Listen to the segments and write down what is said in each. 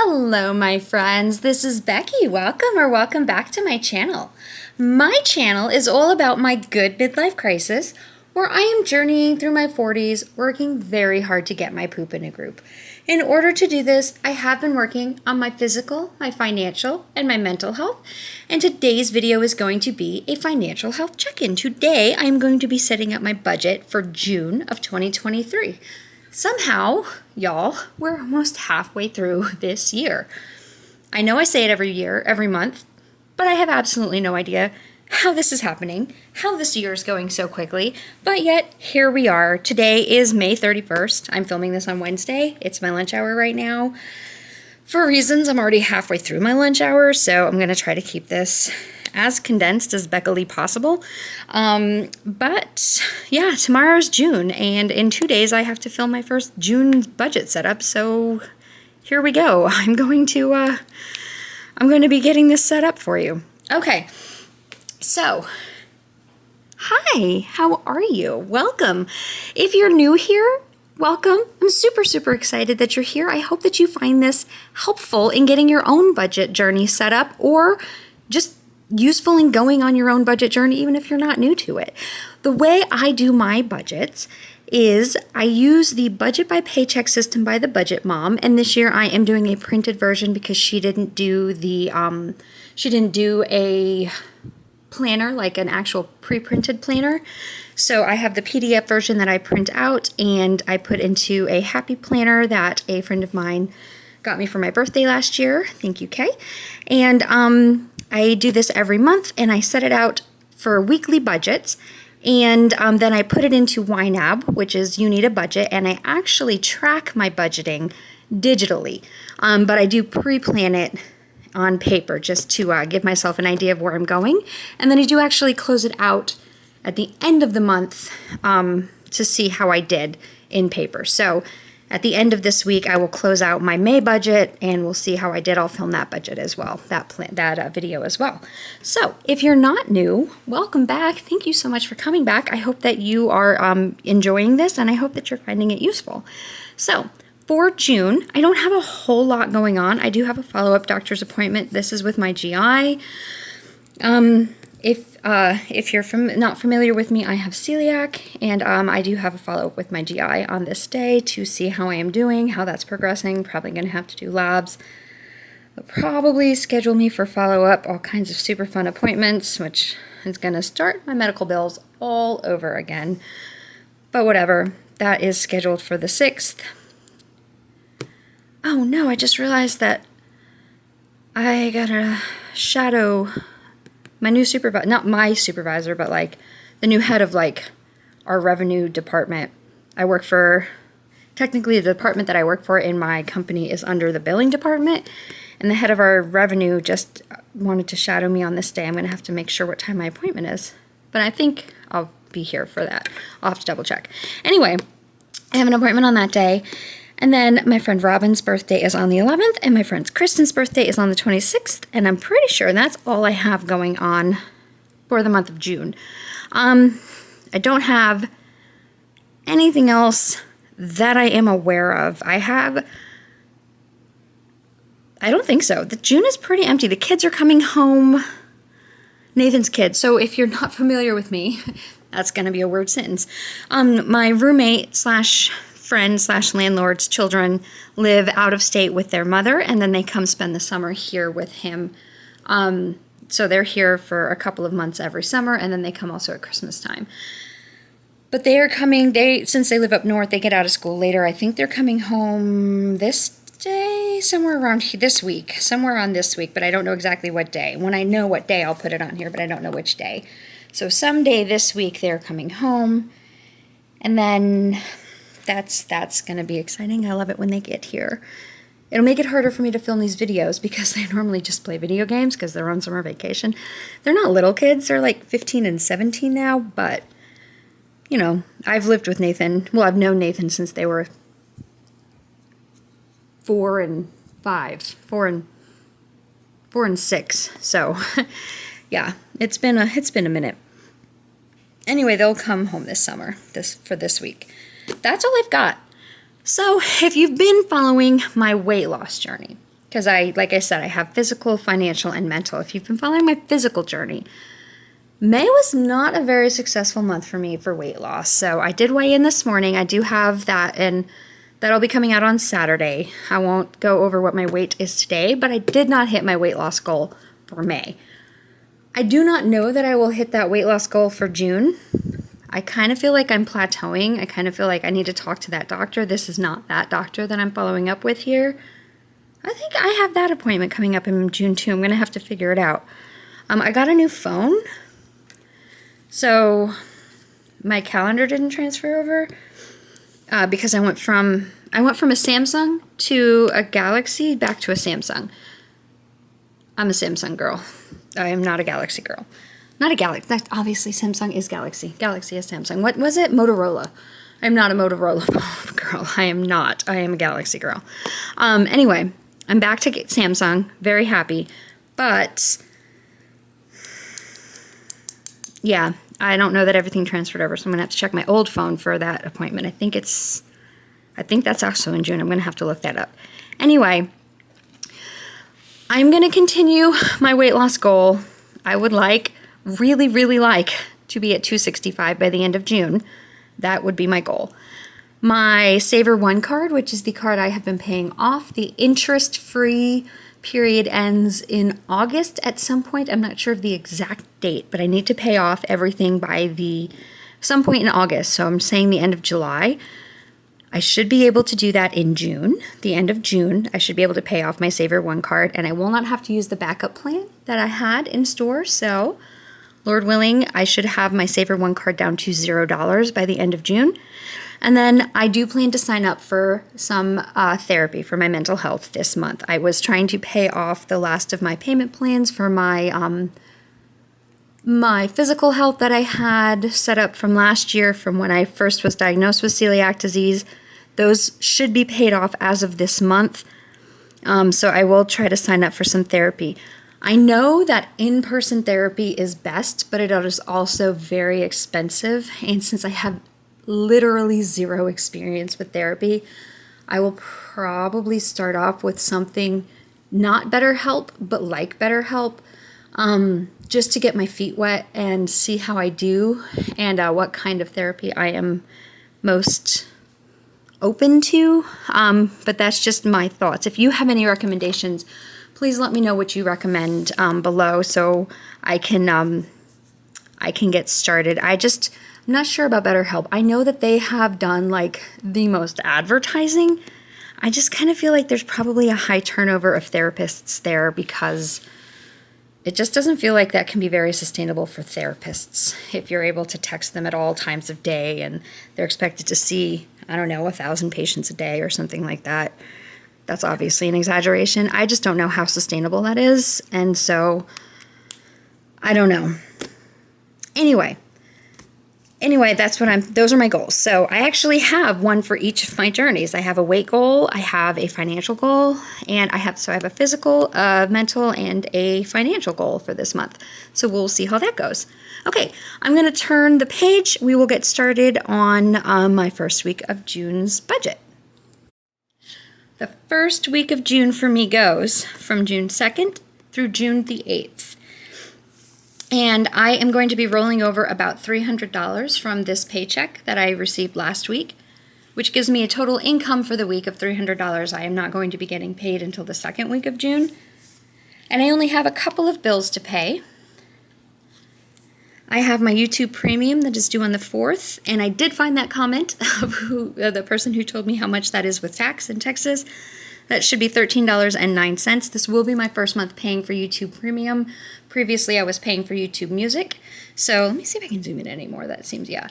Hello, my friends. This is Becky. Welcome back to my channel. My channel is all about my good midlife crisis, where I am journeying through my 40s, working very hard to get my poop in a group. In order to do this, I have been working on my physical, my financial, and my mental health. And today's video is going to be a financial health check-in. Today, I am going to be setting up my budget for June of 2023. Somehow, y'all, we're almost halfway through this year. I know I say it every year, every month, but I have absolutely no idea how this is happening, how this year is going so quickly, but yet here we are. Today is May 31st. I'm filming this on Wednesday. It's my lunch hour right now. For reasons, I'm already halfway through my lunch hour, so I'm going to try to keep this as condensed as Beckily possible. But yeah, tomorrow's June, and in 2 days I have to film my first June budget setup. So here we go. I'm going to be getting this set up for you. Okay, so hi, how are you? Welcome. If you're new here, welcome. I'm super excited that you're here. I hope that you find this helpful in getting your own budget journey set up, or just useful in going on your own budget journey, even if you're not new to it. The way I do my budgets is I use the budget by Paycheck system by the Budget Mom, and this year I am doing a printed version because she didn't do a planner, like an actual pre-printed planner. So I have the PDF version that I print out and I put into a happy planner that a friend of mine got me for my birthday last year. Thank you, Kay. And I do this every month, and I set it out for weekly budgets, and then I put it into YNAB, which is You Need a Budget, and I actually track my budgeting digitally, but I do pre-plan it on paper just to give myself an idea of where I'm going, and then I do actually close it out at the end of the month to see how I did in paper. So at the end of this week, I will close out my May budget, and we'll see how I did. I'll film that budget as well, that video as well. So if you're not new, welcome back. Thank you so much for coming back. I hope that you are enjoying this, and I hope that you're finding it useful. So for June, I don't have a whole lot going on. I do have a follow-up doctor's appointment. This is with my GI. If you're not familiar with me, I have celiac, and I do have a follow-up with my GI on this day to see how I am doing, how that's progressing. Probably going to have to do labs. They'll probably schedule me for follow-up, all kinds of super fun appointments, which is going to start my medical bills all over again. But whatever, that is scheduled for the 6th. Oh no, I just realized that I got a shadow my new supervisor, not my supervisor, but like the new head of like our revenue department. Technically the department that I work for in my company is under the billing department, and the head of our revenue just wanted to shadow me on this day. I'm going to have to make sure what time my appointment is, but I think I'll be here for that. I'll have to double check. Anyway, I have an appointment on that day. And then my friend Robin's birthday is on the 11th, and my friend Kristen's birthday is on the 26th, and I'm pretty sure that's all I have going on for the month of June. I don't have anything else that I am aware of. I don't think so. The June is pretty empty. The kids are coming home. Nathan's kids. So if you're not familiar with me, that's going to be a word sentence. My roommate / landlord's children live out of state with their mother, and then they come spend the summer here with him. So they're here for a couple of months every summer, and then they come also at Christmas time. But they are coming, since they live up north, they get out of school later. I think they're coming home this day, somewhere on this week, but I don't know exactly what day. When I know what day, I'll put it on here, but I don't know which day. So someday this week they're coming home, and then that's going to be exciting. I love it when they get here. It'll make it harder for me to film these videos because they normally just play video games because they're on summer vacation. They're not little kids. They're like 15 and 17 now, but, you know, I've lived with Nathan. Well, I've known Nathan since they were 4 and 6. So, yeah, it's been a minute. Anyway, they'll come home this summer, for this week. That's all I've got. So if you've been following my weight loss journey, because like I said, I have physical, financial, and mental. If you've been following my physical journey, May was not a very successful month for me for weight loss. So I did weigh in this morning. I do have that, and that'll be coming out on Saturday. I won't go over what my weight is today, but I did not hit my weight loss goal for May. I do not know that I will hit that weight loss goal for June. I kind of feel like I'm plateauing. I kind of feel like I need to talk to that doctor. This is not that doctor that I'm following up with here. I think I have that appointment coming up in June too. I'm going to have to figure it out. I got a new phone, so my calendar didn't transfer over because I went from a Samsung to a Galaxy back to a Samsung. I'm a Samsung girl. I am not a Galaxy girl. Not a Galaxy. Obviously, Samsung is Galaxy. Galaxy is Samsung. What was it? Motorola. I'm not a Motorola girl. I am not. I am a Galaxy girl. Anyway, I'm back to Samsung. Very happy. But yeah, I don't know that everything transferred over, so I'm going to have to check my old phone for that appointment. I think that's also in June. I'm going to have to look that up. Anyway, I'm going to continue my weight loss goal. I would really like to be at 265 by the end of June. That would be my goal. My Saver One card, which is the card I have been paying off, the interest-free period ends in August at some point. I'm not sure of the exact date, but I need to pay off everything by some point in August. So I'm saying the end of July. I should be able to do that in June. The end of June, I should be able to pay off my Saver One card, and I will not have to use the backup plan that I had in store. So, Lord willing, I should have my Saver One card down to $0 by the end of June. And then I do plan to sign up for some therapy for my mental health this month. I was trying to pay off the last of my payment plans for my my physical health that I had set up from last year, from when I first was diagnosed with celiac disease. Those should be paid off as of this month. So I will try to sign up for some therapy. I know that in-person therapy is best, but it is also very expensive. And since I have literally zero experience with therapy, I will probably start off with something not BetterHelp, but like BetterHelp, just to get my feet wet and see how I do and what kind of therapy I am most open to. But that's just my thoughts. If you have any recommendations, please let me know what you recommend below so I can get started. I'm not sure about BetterHelp. I know that they have done like the most advertising. I just kind of feel like there's probably a high turnover of therapists there because it just doesn't feel like that can be very sustainable for therapists if you're able to text them at all times of day and they're expected to see, 1,000 patients a day or something like that. That's obviously an exaggeration. I just don't know how sustainable that is. And so I don't know. Anyway, those are my goals. So I actually have one for each of my journeys. I have a weight goal, I have a financial goal, and I have a physical, mental, and a financial goal for this month. So we'll see how that goes. Okay, I'm going to turn the page. We will get started on my first week of June's budget. The first week of June for me goes from June 2nd through June the 8th. And I am going to be rolling over about $300 from this paycheck that I received last week, which gives me a total income for the week of $300. I am not going to be getting paid until the second week of June. And I only have a couple of bills to pay. I have my YouTube Premium that is due on the 4th, and I did find that comment of the person who told me how much that is with tax in Texas. That should be $13.09. This will be my first month paying for YouTube Premium. Previously, I was paying for YouTube Music. So let me see if I can zoom in anymore. That seems, yeah.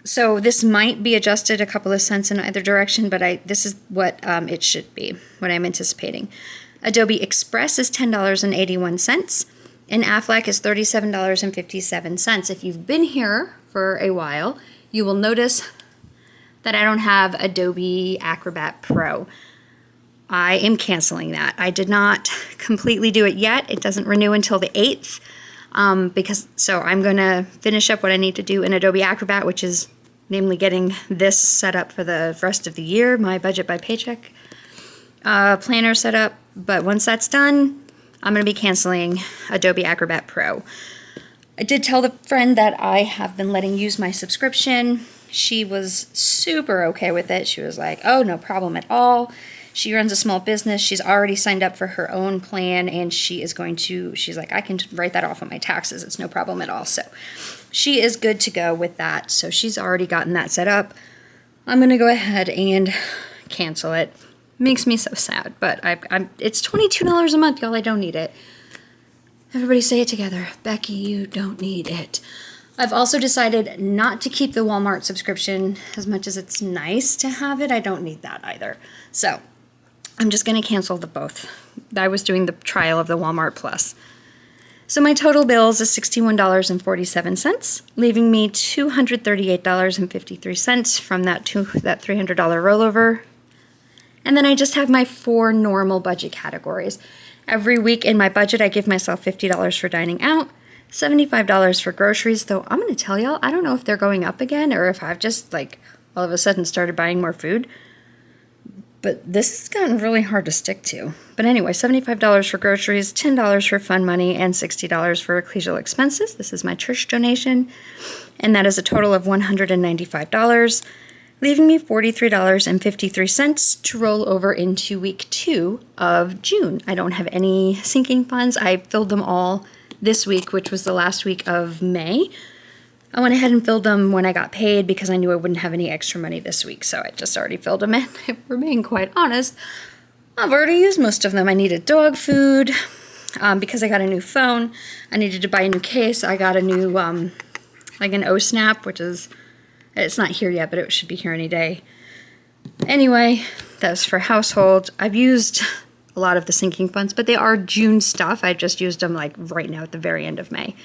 So this might be adjusted a couple of cents in either direction, but this is what it should be, what I'm anticipating. Adobe Express is $10.81, and Aflac is $37.57. If you've been here for a while, you will notice that I don't have Adobe Acrobat Pro. I am canceling that. I did not completely do it yet. It doesn't renew until the 8th. So I'm going to finish up what I need to do in Adobe Acrobat, which is namely getting this set up for the rest of the year, my budget by Paycheck. planner set up, but once that's done, I'm going to be canceling Adobe Acrobat Pro. I did tell the friend that I have been letting use my subscription. She was super okay with it. She was like, oh, no problem at all. She runs a small business. She's already signed up for her own plan, and she's like, I can write that off on my taxes. It's no problem at all. So she is good to go with that. So she's already gotten that set up. I'm going to go ahead and cancel it. Makes me so sad, but it's $22 a month, y'all. I don't need it. Everybody say it together. Becky, you don't need it. I've also decided not to keep the Walmart subscription. As much as it's nice to have it, I don't need that either. So I'm just going to cancel the both. I was doing the trial of the Walmart Plus. So my total bills is $61.47, leaving me $238.53 from that $300 rollover. And then I just have my 4 normal budget categories. Every week in my budget, I give myself $50 for dining out, $75 for groceries, though I'm going to tell y'all, I don't know if they're going up again or if I've just all of a sudden started buying more food. But this has gotten really hard to stick to. But anyway, $75 for groceries, $10 for fun money, and $60 for ecclesial expenses. This is my church donation. And that is a total of $195. Leaving me $43.53 to roll over into week 2 of June. I don't have any sinking funds. I filled them all this week, which was the last week of May. I went ahead and filled them when I got paid because I knew I wouldn't have any extra money this week, so I just already filled them in. If we're being quite honest, I've already used most of them. I needed dog food because I got a new phone. I needed to buy a new case. I got a new, an O-Snap, which is... It's not here yet, but it should be here any day. Anyway, that's for household. I've used a lot of the sinking funds, but they are June stuff. I just used them right now at the very end of May.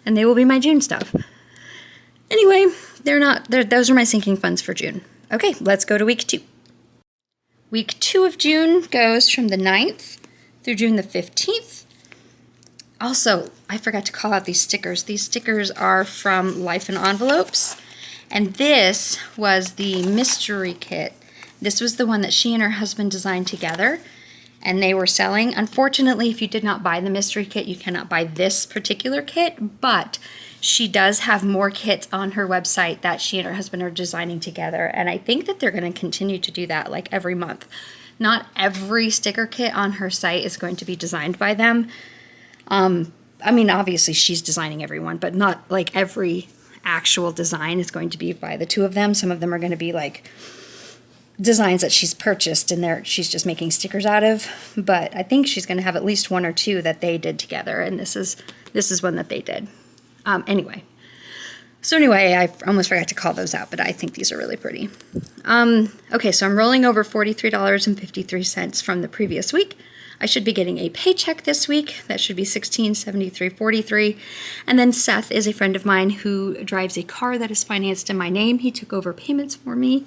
And they will be my June stuff. Anyway, those are my sinking funds for June. Okay, let's go to week 2. Week 2 of June goes from the 9th through June the 15th. Also, I forgot to call out these stickers. These stickers are from Life in Envelopes. And this was the mystery kit. This was the one that she and her husband designed together, and they were selling. Unfortunately, if you did not buy the mystery kit, you cannot buy this particular kit, but she does have more kits on her website that she and her husband are designing together, and I think that they're going to continue to do that every month. Not every sticker kit on her site is going to be designed by them. Obviously she's designing every one, but not every actual design is going to be by the two of them. Some of them are going to be designs that she's purchased and she's just making stickers out of. But I think she's going to have at least 1 or 2 that they did together, and this is one that they did. Anyway, I almost forgot to call those out, but I think these are really pretty. Okay, so I'm rolling over $43.53 from the previous week. I should be getting a paycheck this week. That should be $1673.43. And then Seth is a friend of mine who drives a car that is financed in my name. He took over payments for me.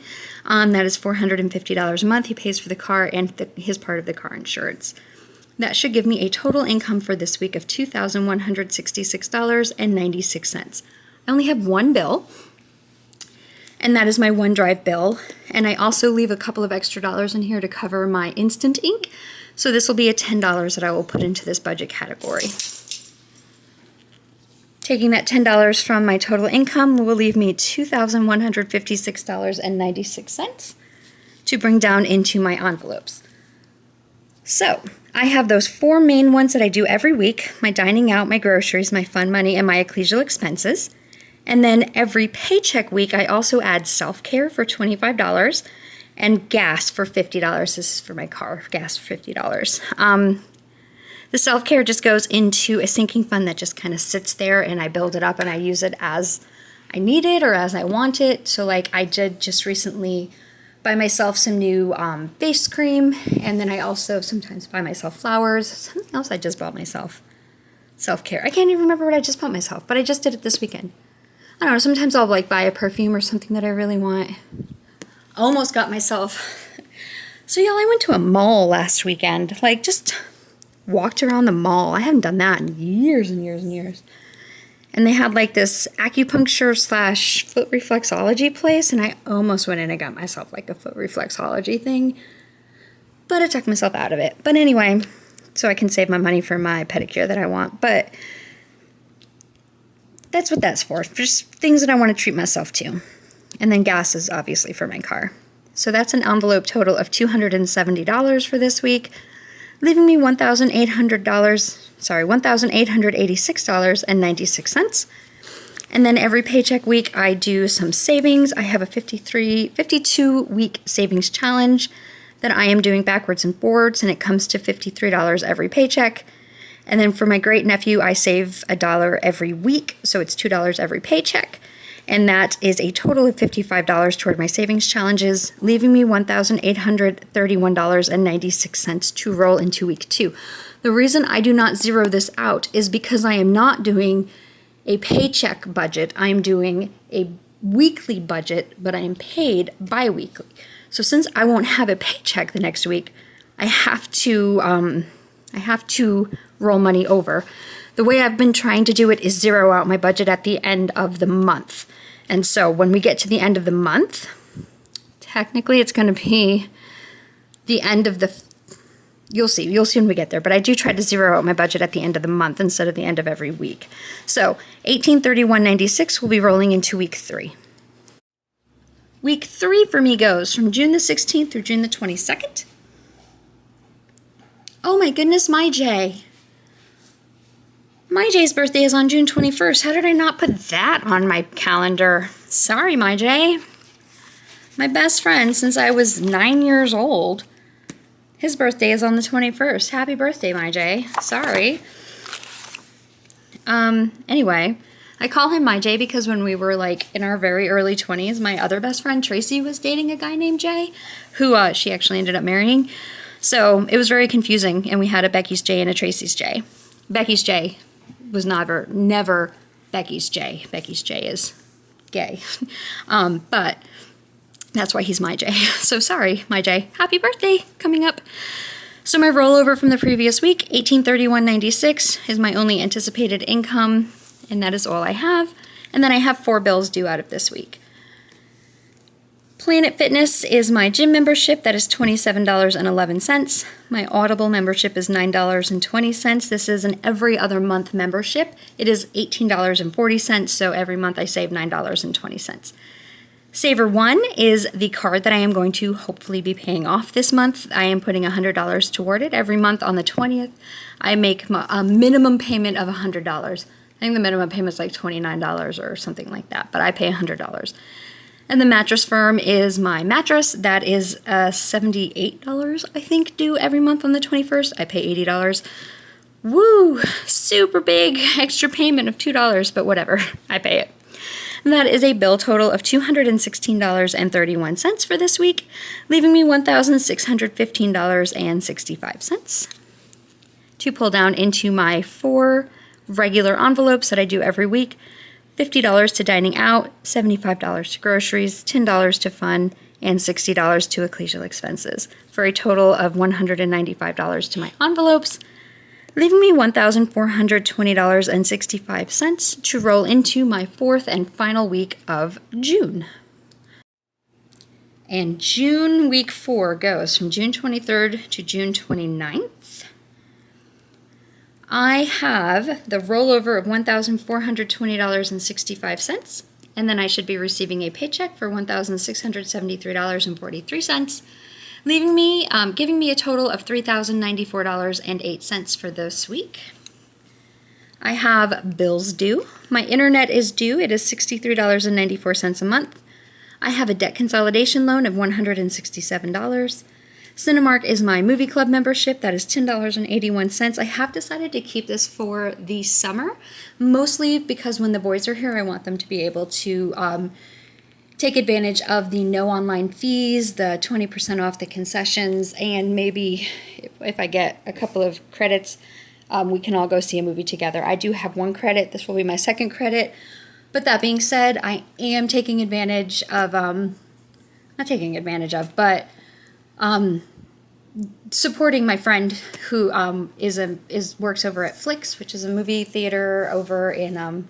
That is $450 a month. He pays for the car and his part of the car insurance. That should give me a total income for this week of $2,166.96. I only have one bill, and that is my OneDrive bill. And I also leave a couple of extra dollars in here to cover my Instant Ink. So this will be a $10 that I will put into this budget category. Taking that $10 from my total income will leave me $2,156.96 to bring down into my envelopes. So I have those 4 main ones that I do every week: my dining out, my groceries, my fun money, and my ecclesial expenses. And then every paycheck week, I also add self-care for $25 and gas for $50. This is for my car, gas for $50. The self-care just goes into a sinking fund that just kind of sits there, and I build it up and I use it as I need it or as I want it. So I did just recently buy myself some new face cream, and then I also sometimes buy myself flowers. Something else I just bought myself. Self-care. I can't even remember what I just bought myself, but I just did it this weekend. I don't know, sometimes I'll buy a perfume or something that I really want. Almost got myself. So y'all, I went to a mall last weekend. Just walked around the mall. I haven't done that in years and years and years. And they had this acupuncture / foot reflexology place, and I almost went in and got myself a foot reflexology thing. but I took myself out of it. But anyway, so I can save my money for my pedicure that I want. But that's what that's for. Just things that I want to treat myself to. And then gas is obviously for my car. So that's an envelope total of $270 for this week, leaving me $1,886.96. And then every paycheck week I do some savings. I have a 52-week savings challenge that I am doing backwards and forwards, and it comes to $53 every paycheck. And then for my great nephew, I save $1 every week, so it's $2 every paycheck. And that is a total of $55 toward my savings challenges, leaving me $1,831.96 to roll into week 2. The reason I do not zero this out is because I am not doing a paycheck budget. I'm doing a weekly budget, but I am paid bi-weekly. So since I won't have a paycheck the next week, I have to roll money over. The way I've been trying to do it is zero out my budget at the end of the month. And so when we get to the end of the month, technically it's going to be the end of the, you'll see when we get there, but I do try to zero out my budget at the end of the month instead of the end of every week. So $1,831.96 will be rolling into week 3. Week 3 for me goes from June the 16th through June the 22nd. Oh my goodness, my Jay. My Jay's birthday is on June 21st. How did I not put that on my calendar? Sorry, my Jay. My best friend since I was 9 years old. His birthday is on the 21st. Happy birthday, my Jay. Sorry. Anyway, I call him my Jay because when we were like in our very early 20s, my other best friend Tracy was dating a guy named Jay, who she actually ended up marrying. So it was very confusing, and we had a Becky's Jay and a Tracy's Jay. Becky's Jay was never Becky's Jay. Becky's Jay is gay. But that's why he's my Jay. So sorry, my Jay. Happy birthday coming up. So my rollover from the previous week, $1,831.96 is my only anticipated income, and that is all I have. And then I have 4 bills due out of this week. Planet Fitness is my gym membership. That is $27.11. My Audible membership is $9.20. This is an every other month membership. It is $18.40, so every month I save $9.20. Saver One is the card that I am going to hopefully be paying off this month. I am putting $100 toward it. Every month on the 20th, I make a minimum payment of $100. I think the minimum payment is like $29 or something like that, but I pay $100. And the Mattress Firm is my mattress. That is $78, I think, due every month on the 21st. I pay $80. Woo! Super big extra payment of $2, but whatever. I pay it. And that is a bill total of $216.31 for this week, leaving me $1,615.65. To pull down into my 4 regular envelopes that I do every week, $50 to dining out, $75 to groceries, $10 to fun, and $60 to ecclesial expenses, for a total of $195 to my envelopes, leaving me $1,420.65 to roll into my 4th and final week of June. And June week 4 goes from June 23rd to June 29th. I have the rollover of $1,420.65, and then I should be receiving a paycheck for $1,673.43, leaving me, giving me a total of $3,094.08 for this week. I have bills due. My internet is due. It is $63.94 a month. I have a debt consolidation loan of $167. Cinemark is my movie club membership. That is $10.81. I have decided to keep this for the summer, mostly because when the boys are here, I want them to be able to take advantage of the no online fees, the 20% off the concessions, and maybe if I get a couple of credits, we can all go see a movie together. I do have 1 credit. This will be my 2nd credit. But that being said, I am taking advantage of, not taking advantage of, but supporting my friend who works over at Flicks, which is a movie theater over in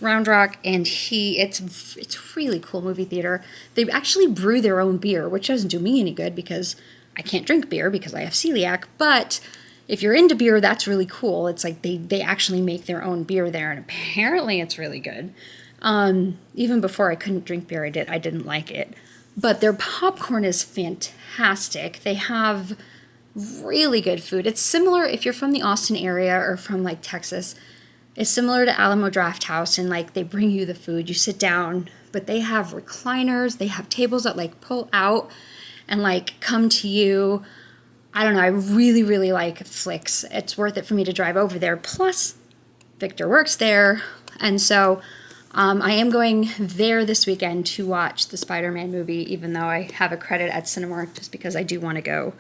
Round Rock, and it's really cool movie theater. They actually brew their own beer, which doesn't do me any good because I can't drink beer because I have celiac, but if you're into beer, that's really cool. It's like they actually make their own beer there, and apparently it's really good. Even before I couldn't drink beer, I didn't like it. But their popcorn is fantastic. They have really good food. It's similar, if you're from the Austin area or from like Texas, it's similar to Alamo Draft House, and like they bring you the food, you sit down, but they have recliners, they have tables that like pull out and like come to you. I don't know, I really, really like Flicks. It's worth it for me to drive over there. Plus, Victor works there, and so I am going there this weekend to watch the Spider-Man movie, even though I have a credit at Cinemark, just because I do want to go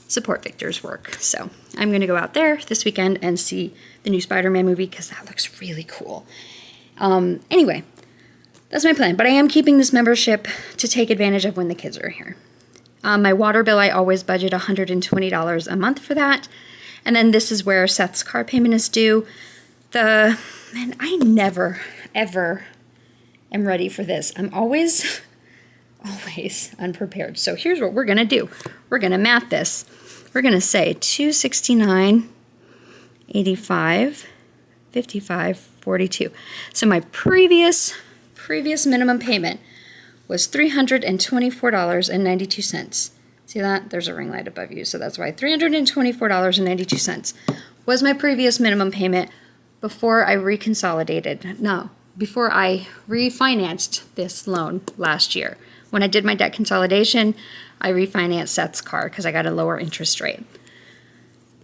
support Victor's work. So I'm going to go out there this weekend and see the new Spider-Man movie because that looks really cool. Anyway, that's my plan. But I am keeping this membership to take advantage of when the kids are here. My water bill, I always budget $120 a month for that. And then this is where Seth's car payment is due. Man, I never, ever am ready for this. I'm always unprepared. So here's what we're going to do. We're going to math this. We're going to say 269, 85, 55, 42. So my previous minimum payment was $324.92. See that? There's a ring light above you, so that's why. $324.92 was my previous minimum payment before I before I refinanced this loan last year. When I did my debt consolidation, I refinanced Seth's car because I got a lower interest rate.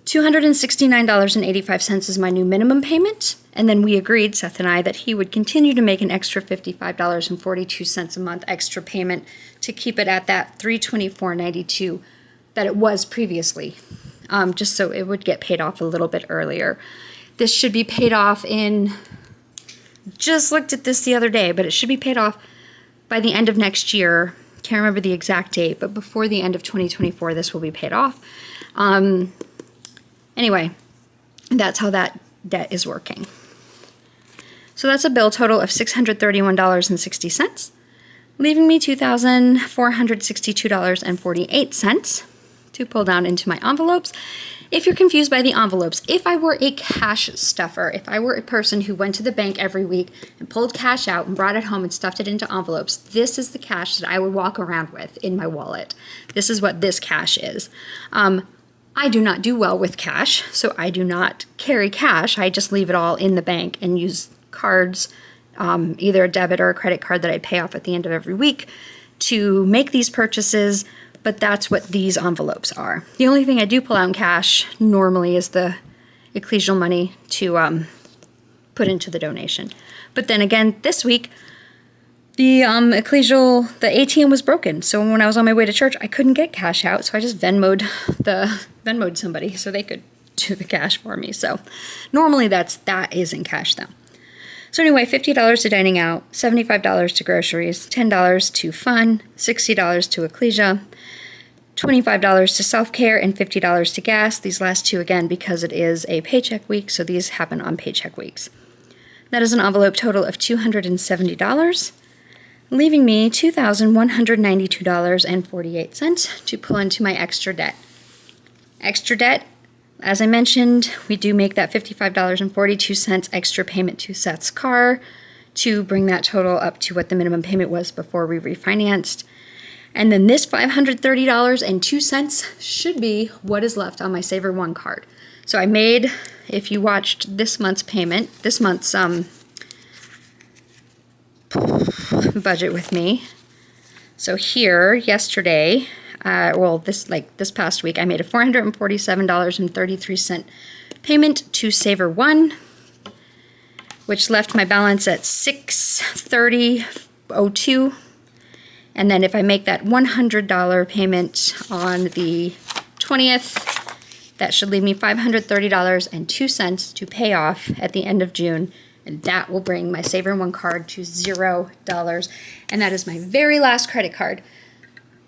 $269.85 is my new minimum payment, and then we agreed, Seth and I, that he would continue to make an extra $55.42 a month extra payment to keep it at that $324.92 that it was previously, just so it would get paid off a little bit earlier. This should be paid off just looked at this the other day, but it should be paid off by the end of next year. Can't remember the exact date, but before the end of 2024, this will be paid off. Anyway, that's how that debt is working. So that's a bill total of $631.60, leaving me $2,462.48 to pull down into my envelopes. If you're confused by the envelopes, if I were a cash stuffer, if I were a person who went to the bank every week and pulled cash out and brought it home and stuffed it into envelopes, this is the cash that I would walk around with in my wallet. This is what this cash is. I do not do well with cash, so I do not carry cash. I just leave it all in the bank and use cards, either a debit or a credit card that I pay off at the end of every week to make these purchases. But that's what these envelopes are. The only thing I do pull out in cash normally is the ecclesial money to put into the donation. But then again, this week, the ATM was broken. So when I was on my way to church, I couldn't get cash out. So I just Venmoed somebody so they could do the cash for me. So normally that is in cash though. So anyway, $50 to dining out, $75 to groceries, $10 to fun, $60 to ecclesia, $25 to self-care, and $50 to gas. These last two, again, because it is a paycheck week, so these happen on paycheck weeks. That is an envelope total of $270, leaving me $2,192.48 to pull into my extra debt. Extra debt, as I mentioned, we do make that $55.42 extra payment to Seth's car to bring that total up to what the minimum payment was before we refinanced. And then this $530.02 should be what is left on my Saver One card. So I made, if you watched this month's payment, this month's budget with me. So here, yesterday, this past week, I made a $447.33 payment to Saver One, which left my balance at $630.02. And then if I make that $100 payment on the 20th, that should leave me $530.02 to pay off at the end of June. And that will bring my Saver One card to $0. And that is my very last credit card.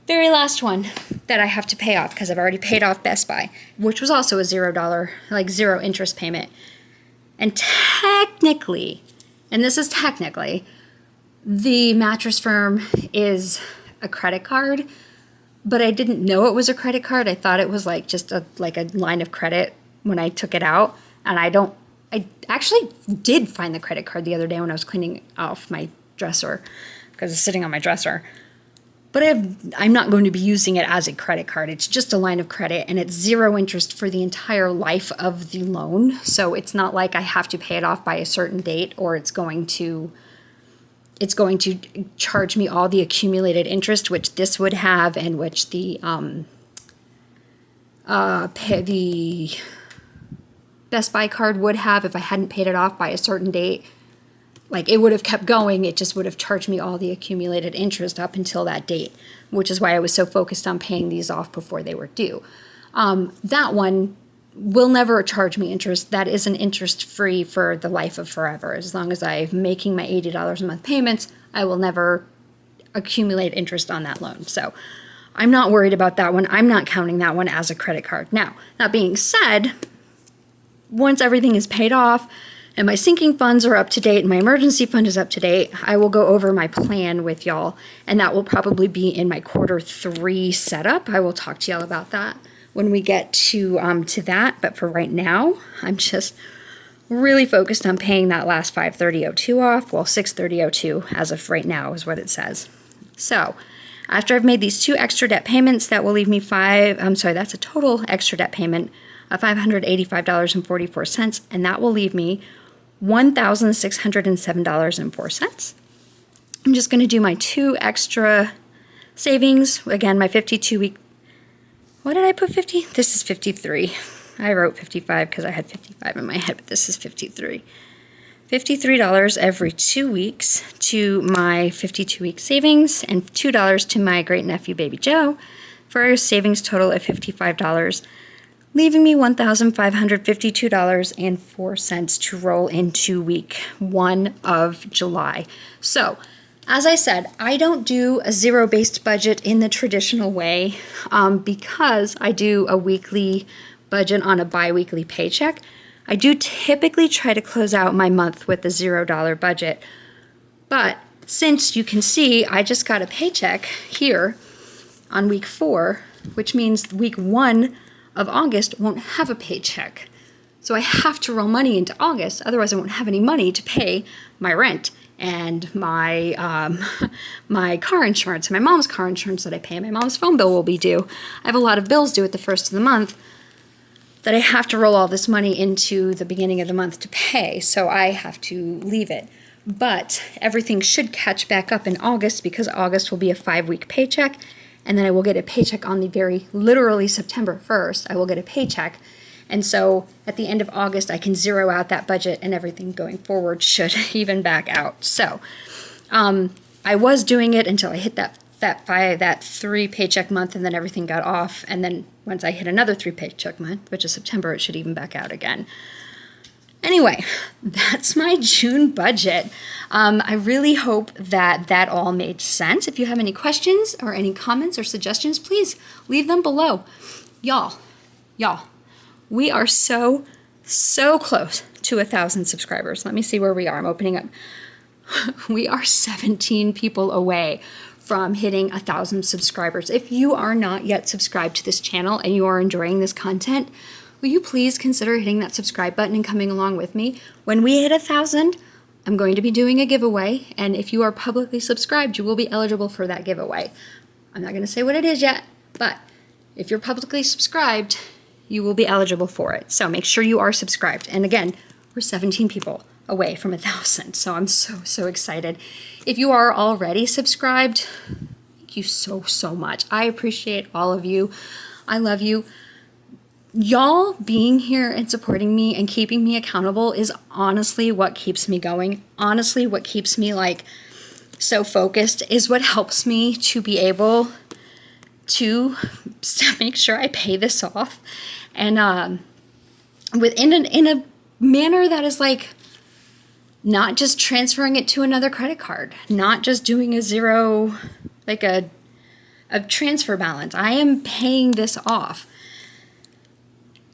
Very last one that I have to pay off because I've already paid off Best Buy, which was also a $0, like zero interest payment. And technically, and this is technically, the Mattress Firm is a credit card, but I didn't know it was a credit card. I thought it was like just a line of credit when I took it out. And I actually did find the credit card the other day when I was cleaning off my dresser because it's sitting on my dresser. But I'm not going to be using it as a credit card. It's just a line of credit, and it's 0 interest for the entire life of the loan. So it's not like I have to pay it off by a certain date, or it's going to charge me all the accumulated interest, which this would have, and which the Best Buy card would have if I hadn't paid it off by a certain date. Like, it would have kept going. It just would have charged me all the accumulated interest up until that date, which is why I was so focused on paying these off before they were due. That one will never charge me interest. That is an interest-free for the life of forever. As long as I'm making my $80 a month payments, I will never accumulate interest on that loan. So I'm not worried about that one. I'm not counting that one as a credit card. Now, that being said, once everything is paid off, and my sinking funds are up to date, and my emergency fund is up to date, I will go over my plan with y'all, and that will probably be in my quarter 3 setup. I will talk to y'all about that when we get to that. But for right now, I'm just really focused on paying that last 530.02 off. Well, 630.02 as of right now is what it says. So after I've made these 2 extra debt payments, that will leave me that's a total extra debt payment of $585.44, and that will leave me $1,607.04. I'm just going to do my 2 extra savings. Again, my 52-week. What did I put 50? This is 53. I wrote 55 because I had 55 in my head, but this is 53. $53 every 2 weeks to my 52-week savings, and $2 to my great nephew, Baby Joe, for a savings total of $55. Leaving me $1,552.04 to roll into week 1 of July. So, as I said, I don't do a zero-based budget in the traditional way because I do a weekly budget on a bi-weekly paycheck. I do typically try to close out my month with a $0 budget, but since you can see I just got a paycheck here on week 4, which means week 1 of August won't have a paycheck. So I have to roll money into August, otherwise I won't have any money to pay my rent and my my car insurance, my mom's car insurance that I pay. My mom's phone bill will be due. I have a lot of bills due at the first of the month that I have to roll all this money into the beginning of the month to pay, so I have to leave it. But everything should catch back up in August because August will be a 5-week paycheck, and then I will get a paycheck on the literally September 1st, I will get a paycheck. And so at the end of August, I can zero out that budget, and everything going forward should even back out. So I was doing it until I hit that 3 paycheck month, and then everything got off. And then once I hit another 3 paycheck month, which is September, it should even back out again. Anyway, that's my June budget. I really hope that all made sense. If you have any questions or any comments or suggestions, please leave them below. Y'all, we are so close to 1,000 subscribers. Let me see where we are. I'm opening up. We are 17 people away from hitting 1,000 subscribers. If you are not yet subscribed to this channel and you are enjoying this content, will you please consider hitting that subscribe button and coming along with me? When we hit 1,000, I'm going to be doing a giveaway, and if you are publicly subscribed, you will be eligible for that giveaway. I'm not going to say what it is yet, but if you're publicly subscribed, you will be eligible for it. So make sure you are subscribed. And again, we're 17 people away from 1,000, so I'm so excited. If you are already subscribed, thank you so much. I appreciate all of you. I love you. Y'all being here and supporting me and keeping me accountable is honestly what keeps me going. Honestly, what keeps me so focused is what helps me to be able to make sure I pay this off, and in a manner that is not just transferring it to another credit card, not just doing a zero, a transfer balance. I am paying this off.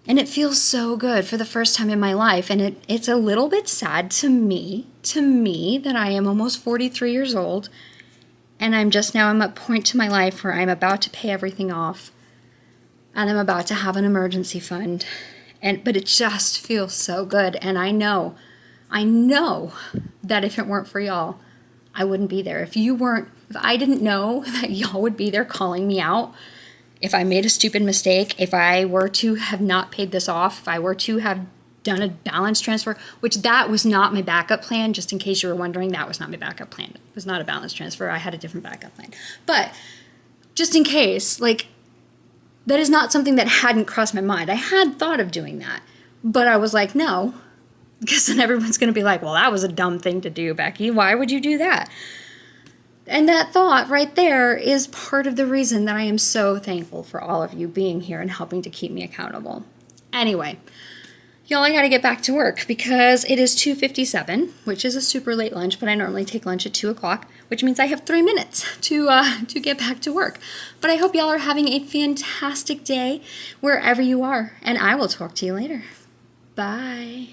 And it feels so good for the first time in my life. And it's a little bit sad to me that I am almost 43 years old And I'm at a point to my life where I'm about to pay everything off. And I'm about to have an emergency fund. But it just feels so good. And I know that if it weren't for y'all, I wouldn't be there. If I didn't know that y'all would be there calling me out, if I made a stupid mistake, if I were to have not paid this off, if I were to have done a balance transfer, which that was not my backup plan, just in case you were wondering, that was not my backup plan. It was not a balance transfer. I had a different backup plan. But just in case, like, that is not something that hadn't crossed my mind. I had thought of doing that, but I was like, no, because then everyone's going to be like, well, that was a dumb thing to do, Becky. Why would you do that? And that thought right there is part of the reason that I am so thankful for all of you being here and helping to keep me accountable. Anyway, y'all, I gotta get back to work because it is 2:57, which is a super late lunch, but I normally take lunch at 2 o'clock, which means I have 3 minutes to get back to work. But I hope y'all are having a fantastic day wherever you are, and I will talk to you later. Bye.